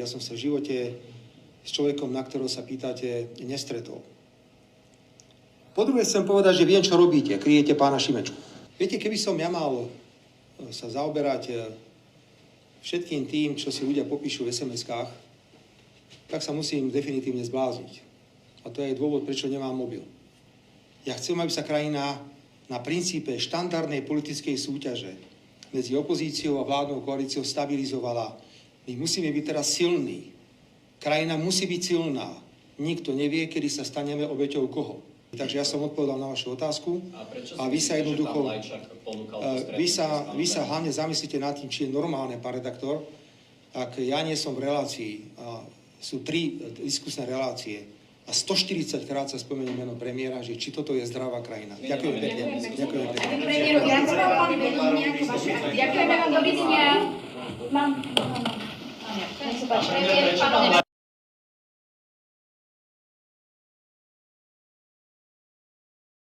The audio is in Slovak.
Ja som sa v živote s človekom, na ktorého sa pýtate, nestretol. Po druhé chcem povedať, že viem, čo robíte. Kryjete pána Šimečku. Viete, keby som ja mal sa zaoberať všetkým tým, čo si ľudia popíšu v SMS-kách, tak sa musím definitívne zblázniť. A to je dôvod, prečo nemám mobil. Ja chcem, aby sa krajina na princípe štandardnej politickej súťaže medzi opozíciou a vládnou koalíciou stabilizovala. My musíme byť teraz silní. Krajina musí byť silná. Nikto nevie, kedy sa staneme obeťou koho. Takže ja som odpovedal na vašu otázku. A vy sa jednoducho, vy sa hlavne zamyslíte nad tým, či je normálne, pán redaktor, ak ja nie som v relácii, sú 3 diskusné relácie a 140 krát sa spomenie meno premiéra, že či toto je zdravá krajina. Ďakujem pekne. Ďakujem pekne. Ďakujeme vám, dovidenia. Mám. Nech sa páči.